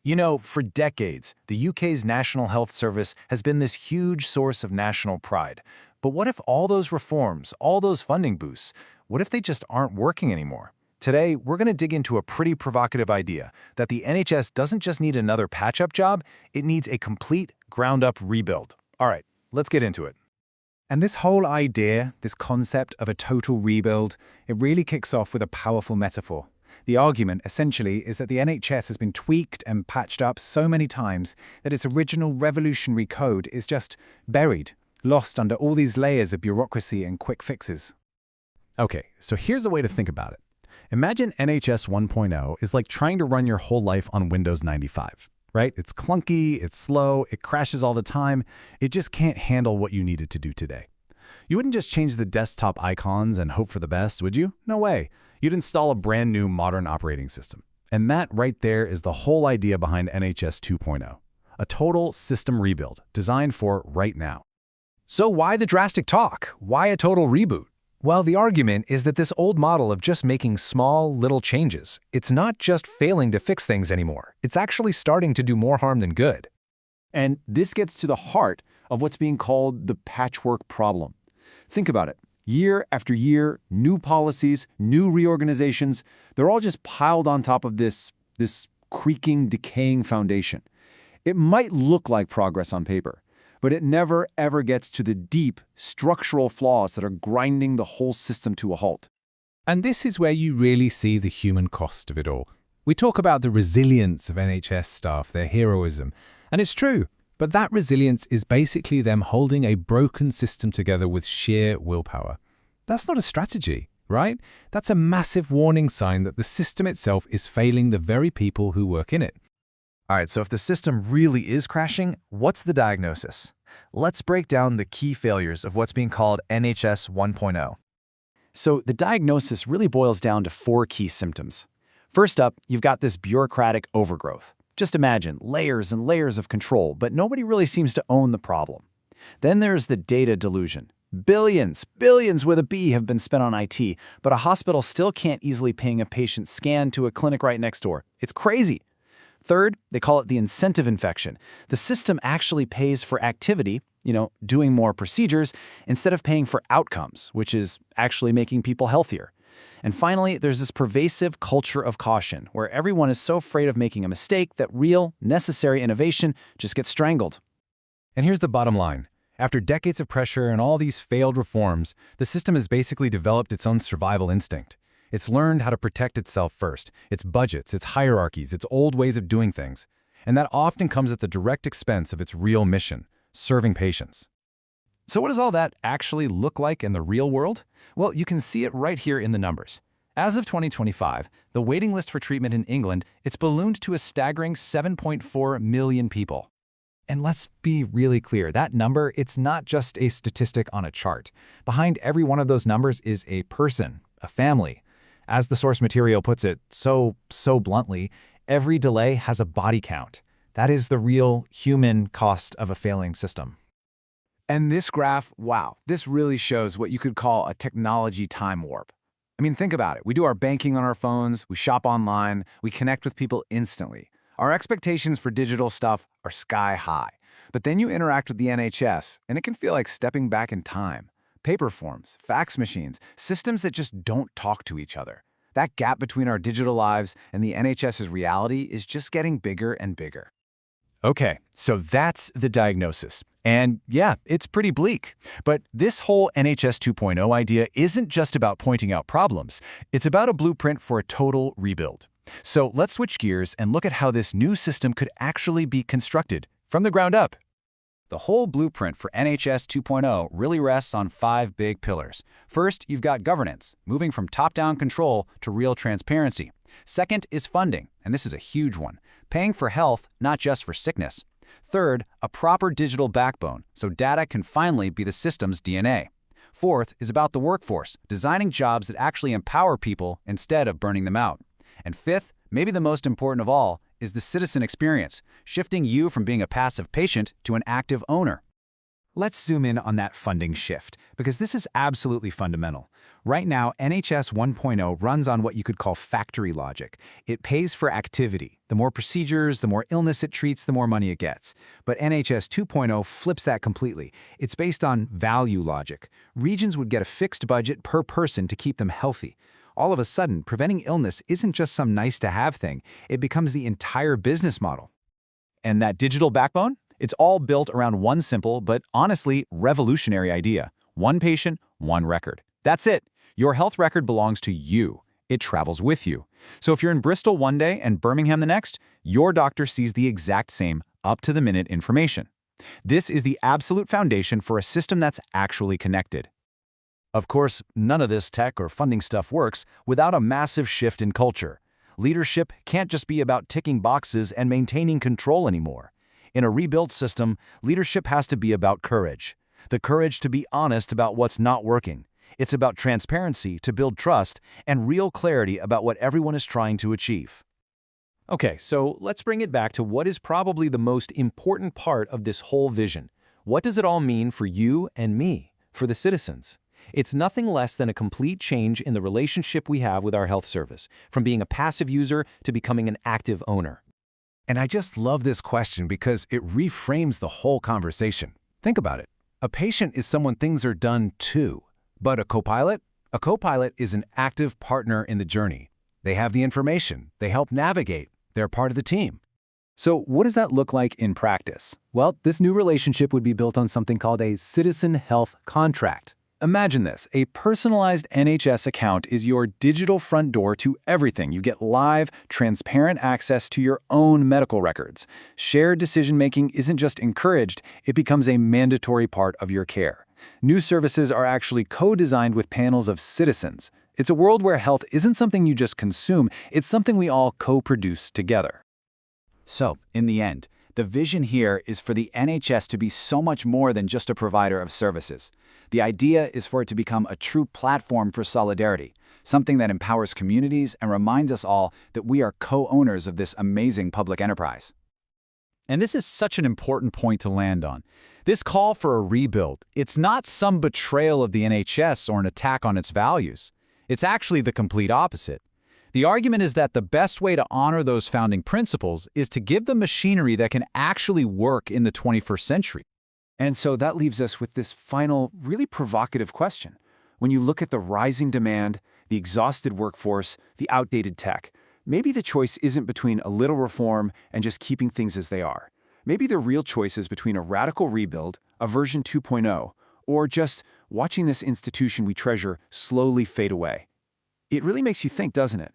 You know, for decades, the UK's National Health Service has been this huge source of national pride. But what if all those reforms, all those funding boosts, what if they just aren't working anymore? Today, we're going to dig into a pretty provocative idea that the NHS doesn't just need another patch-up job, it needs a complete, ground-up rebuild. All right, let's get into it. And this whole idea, this concept of a total rebuild, it really kicks off with a powerful metaphor. The argument, essentially, is that the NHS has been tweaked and patched up so many times that its original revolutionary code is just buried, lost under all these layers of bureaucracy and quick fixes. Okay, so here's a way to think about it. Imagine NHS 1.0 is like trying to run your whole life on Windows 95, right? It's clunky, it's slow, it crashes all the time. It just can't handle what you need it to do today. You wouldn't just change the desktop icons and hope for the best, would you? No way. You'd install a brand new modern operating system. And that right there is the whole idea behind NHS 2.0, a total system rebuild designed for right now. So why the drastic talk? Why a total reboot? Well, the argument is that this old model of just making small, little changes, it's not just failing to fix things anymore. It's actually starting to do more harm than good. And this gets to the heart of what's being called the patchwork problem. Think about it. Year after year, new policies, new reorganizations, they're all just piled on top of this creaking, decaying foundation. It might look like progress on paper, but it never, ever gets to the deep, structural flaws that are grinding the whole system to a halt. And this is where you really see the human cost of it all. We talk about the resilience of NHS staff, their heroism, and it's true. But that resilience is basically them holding a broken system together with sheer willpower. That's not a strategy, right? That's a massive warning sign that the system itself is failing the very people who work in it. All right, so if the system really is crashing, what's the diagnosis? Let's break down the key failures of what's being called NHS 1.0. So the diagnosis really boils down to 4 key symptoms. First up, you've got this bureaucratic overgrowth. Just imagine layers and layers of control, but nobody really seems to own the problem. Then there's the data delusion. Billions with a B have been spent on IT, but a hospital still can't easily ping a patient's scan to a clinic right next door. It's crazy. Third, they call it the incentive infection. The system actually pays for activity, doing more procedures, instead of paying for outcomes, which is actually making people healthier. And finally, there's this pervasive culture of caution, where everyone is so afraid of making a mistake that real, necessary innovation just gets strangled. And here's the bottom line. After decades of pressure and all these failed reforms, the system has basically developed its own survival instinct. It's learned how to protect itself first, its budgets, its hierarchies, its old ways of doing things. And that often comes at the direct expense of its real mission, serving patients. So what does all that actually look like in the real world? Well, you can see it right here in the numbers. As of 2025, the waiting list for treatment in England, it's ballooned to a staggering 7.4 million people. And let's be really clear, that number, it's not just a statistic on a chart. Behind every one of those numbers is a person, a family. As the source material puts it so bluntly, every delay has a body count. That is the real human cost of a failing system. And this graph, wow, this really shows what you could call a technology time warp. I mean, think about it. We do our banking on our phones, we shop online, we connect with people instantly. Our expectations for digital stuff are sky high. But then you interact with the NHS, and it can feel like stepping back in time. Paper forms, fax machines, systems that just don't talk to each other. That gap between our digital lives and the NHS's reality is just getting bigger and bigger. Okay, so that's the diagnosis. And yeah, it's pretty bleak. But this whole NHS 2.0 idea isn't just about pointing out problems. It's about a blueprint for a total rebuild. So let's switch gears and look at how this new system could actually be constructed from the ground up. The whole blueprint for NHS 2.0 really rests on 5 big pillars. First, you've got governance, moving from top-down control to real transparency. Second is funding, and this is a huge one, paying for health, not just for sickness. Third, a proper digital backbone, so data can finally be the system's DNA. Fourth is about the workforce, designing jobs that actually empower people instead of burning them out. And fifth, maybe the most important of all, is the citizen experience, shifting you from being a passive patient to an active owner. Let's zoom in on that funding shift, because this is absolutely fundamental. Right now, NHS 1.0 runs on what you could call factory logic. It pays for activity. The more procedures, the more illness it treats, the more money it gets. But NHS 2.0 flips that completely. It's based on value logic. Regions would get a fixed budget per person to keep them healthy. All of a sudden, preventing illness isn't just some nice-to-have thing. It becomes the entire business model. And that digital backbone? It's all built around one simple, but honestly revolutionary idea. One patient, one record. That's it. Your health record belongs to you. It travels with you. So if you're in Bristol one day and Birmingham the next, your doctor sees the exact same, up-to-the-minute information. This is the absolute foundation for a system that's actually connected. Of course, none of this tech or funding stuff works without a massive shift in culture. Leadership can't just be about ticking boxes and maintaining control anymore. In a rebuilt system, leadership has to be about courage. The courage to be honest about what's not working. It's about transparency to build trust and real clarity about what everyone is trying to achieve. Okay, so let's bring it back to what is probably the most important part of this whole vision. What does it all mean for you and me, for the citizens? It's nothing less than a complete change in the relationship we have with our health service, from being a passive user to becoming an active owner. And I just love this question because it reframes the whole conversation. Think about it. A patient is someone things are done to. But a co-pilot? A co-pilot is an active partner in the journey. They have the information. They help navigate. They're part of the team. So what does that look like in practice? Well, this new relationship would be built on something called a citizen health contract. Imagine this. A personalized NHS account is your digital front door to everything. You get live, transparent access to your own medical records. Shared decision-making isn't just encouraged, it becomes a mandatory part of your care. New services are actually co-designed with panels of citizens. It's a world where health isn't something you just consume, it's something we all co-produce together. So, in the end, the vision here is for the NHS to be so much more than just a provider of services. The idea is for it to become a true platform for solidarity, something that empowers communities and reminds us all that we are co-owners of this amazing public enterprise. And this is such an important point to land on. This call for a rebuild, it's not some betrayal of the NHS or an attack on its values. It's actually the complete opposite. The argument is that the best way to honor those founding principles is to give them machinery that can actually work in the 21st century. And so that leaves us with this final, really provocative question. When you look at the rising demand, the exhausted workforce, the outdated tech, maybe the choice isn't between a little reform and just keeping things as they are. Maybe the real choice is between a radical rebuild, a version 2.0, or just watching this institution we treasure slowly fade away. It really makes you think, doesn't it?